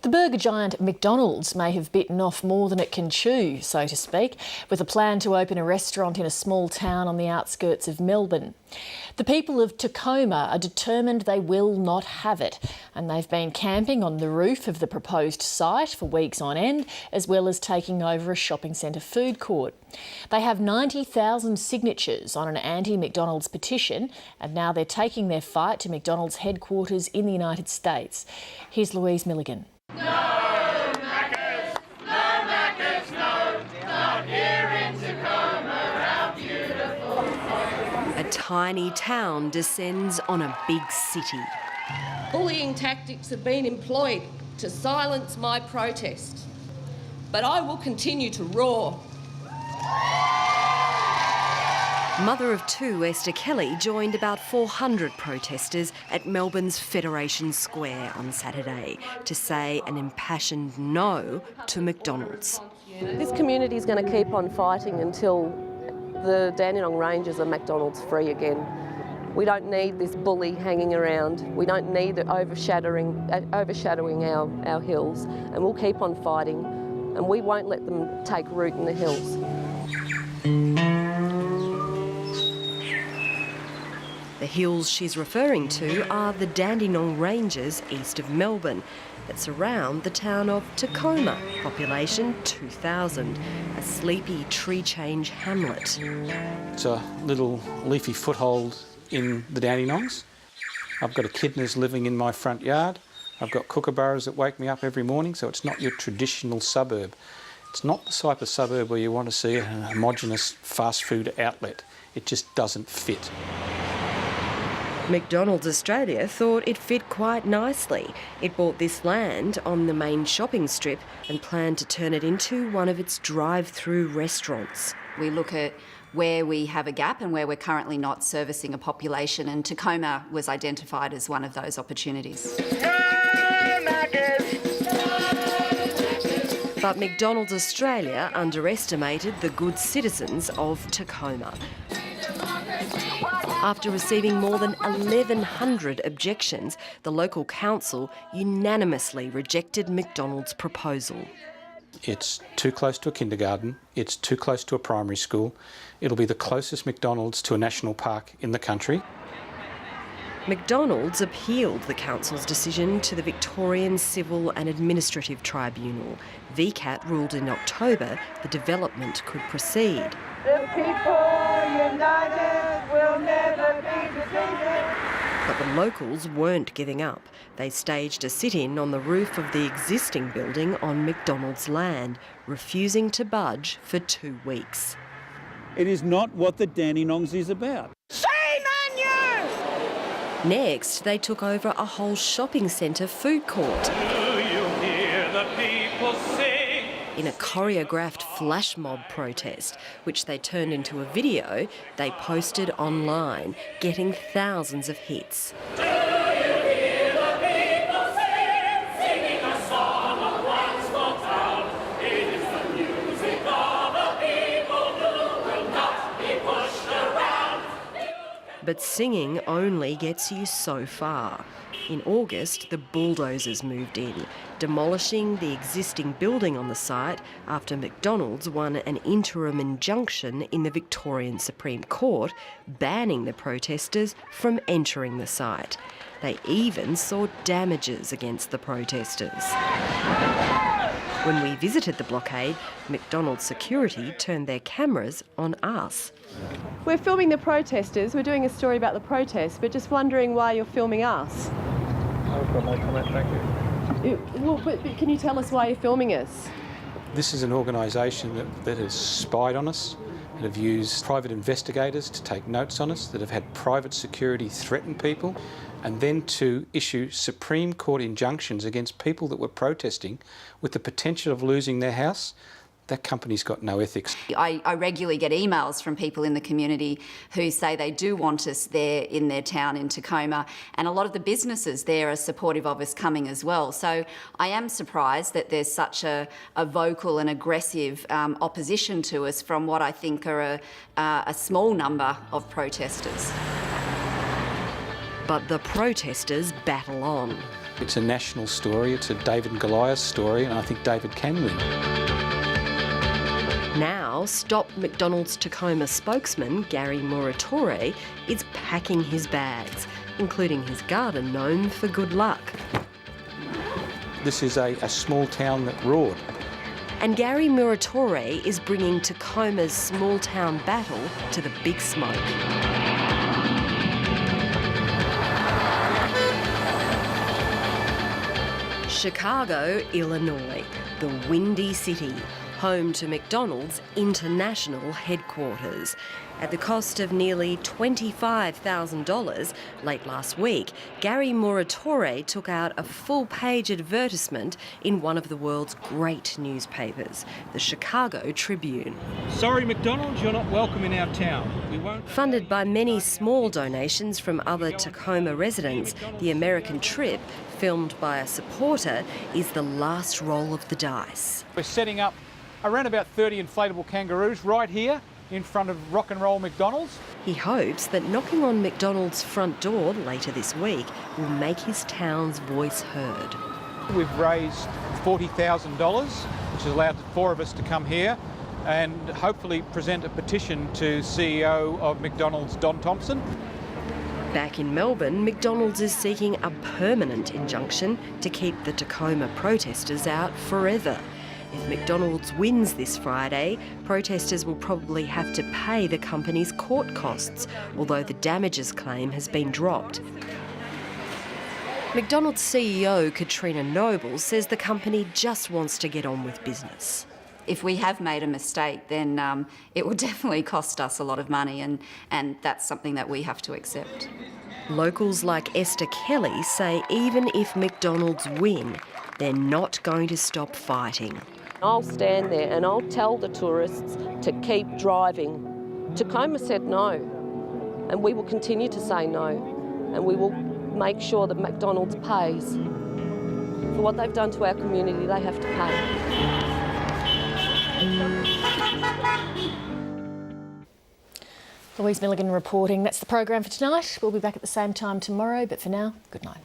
The burger giant McDonald's may have bitten off more than it can chew, so to speak, with a plan to open a restaurant in a small town on the outskirts of Melbourne. The people of Tecoma are determined they will not have it, and they've been camping on the roof of the proposed site for weeks on end, as well as taking over a shopping centre food court. They have 90,000 signatures on an anti-McDonald's petition, and now they're taking their fight to McDonald's headquarters in the United States. Here's Louise Milligan. No Maccas, no, not here in Tecoma, our beautiful home. A tiny town descends on a big city. Bullying tactics have been employed to silence my protest, but I will continue to roar. Mother of two, Esther Kelly, joined about 400 protesters at Melbourne's Federation Square on Saturday to say an impassioned no to McDonald's. This community is going to keep on fighting until the Dandenong Ranges are McDonald's free again. We don't need this bully hanging around. We don't need it overshadowing our hills, and we'll keep on fighting, and we won't let them take root in the hills. The hills she's referring to are the Dandenong Ranges east of Melbourne that surround the town of Tecoma, population 2,000, a sleepy tree change hamlet. It's a little leafy foothold in the Dandenongs. I've got echidnas living in my front yard. I've got kookaburras that wake me up every morning, so it's not your traditional suburb. It's not the type of suburb where you want to see a homogenous fast food outlet. It just doesn't fit. McDonald's Australia thought it fit quite nicely. It bought this land on the main shopping strip and planned to turn it into one of its drive-through restaurants. We look at where we have a gap and where we're currently not servicing a population, and Tecoma was identified as one of those opportunities. But McDonald's Australia underestimated the good citizens of Tecoma. After receiving more than 1,100 objections, the local council unanimously rejected McDonald's proposal. It's too close to a kindergarten, it's too close to a primary school. It'll be the closest McDonald's to a national park in the country. McDonald's appealed the council's decision to the Victorian Civil and Administrative Tribunal. VCAT ruled in October the development could proceed. The people united will never be defeated. But the locals weren't giving up. They staged a sit-in on the roof of the existing building on McDonald's land, refusing to budge for 2 weeks. It is not what the Dandenongs is about. Shame on you! Next, they took over a whole shopping centre food court. Do you hear the people sing? In a choreographed flash mob protest, which they turned into a video they posted online, getting thousands of hits. Do you hear the people singing a song of one small town? It is the music of the people who will not be pushed around. But singing only gets you so far. In August, the bulldozers moved in, demolishing the existing building on the site after McDonald's won an interim injunction in the Victorian Supreme Court banning the protesters from entering the site. They even sought damages against the protesters. When we visited the blockade, McDonald's security turned their cameras on us. We're filming the protesters. We're doing a story about the protest, but just wondering why you're filming us. I've got no comment, thank you. But can you tell us why you're filming us? This is an organisation that has spied on us, that have used private investigators to take notes on us, that have had private security threaten people, and then to issue Supreme Court injunctions against people that were protesting with the potential of losing their house. That company's got no ethics. I regularly get emails from people in the community who say they do want us there in their town in Tecoma, and a lot of the businesses there are supportive of us coming as well. So I am surprised that there's such a vocal and aggressive opposition to us from what I think are a small number of protesters. But the protesters battle on. It's a national story, it's a David and Goliath story, and I think David can win. Now, Stop McDonald's Tecoma spokesman Gary Muratore is packing his bags, including his garden gnome for good luck. This is a small town that roared. And Gary Muratore is bringing Tecoma's small town battle to the big smoke. Chicago, Illinois, the Windy City, home to McDonald's international headquarters. At the cost of nearly $25,000 late last week, Gary Muratore took out a full-page advertisement in one of the world's great newspapers, the Chicago Tribune. Sorry, McDonald's, you're not welcome in our town. We won't. Funded by many small donations from other Tecoma residents, the American trip, filmed by a supporter, is the last roll of the dice. We're setting up around about 30 inflatable kangaroos right here in front of Rock and Roll McDonald's. He hopes that knocking on McDonald's front door later this week will make his town's voice heard. We've raised $40,000, which has allowed 4 of us to come here and hopefully present a petition to CEO of McDonald's, Don Thompson. Back in Melbourne, McDonald's is seeking a permanent injunction to keep the Tecoma protesters out forever. If McDonald's wins this Friday, protesters will probably have to pay the company's court costs, although the damages claim has been dropped. McDonald's CEO Katrina Noble says the company just wants to get on with business. If we have made a mistake, then it will definitely cost us a lot of money, and that's something that we have to accept. Locals like Esther Kelly say even if McDonald's win, they're not going to stop fighting. I'll stand there and I'll tell the tourists to keep driving. Tecoma said no, and we will continue to say no, and we will make sure that McDonald's pays. For what they've done to our community, they have to pay. Louise Milligan reporting. That's the program for tonight. We'll be back at the same time tomorrow, but for now, good night.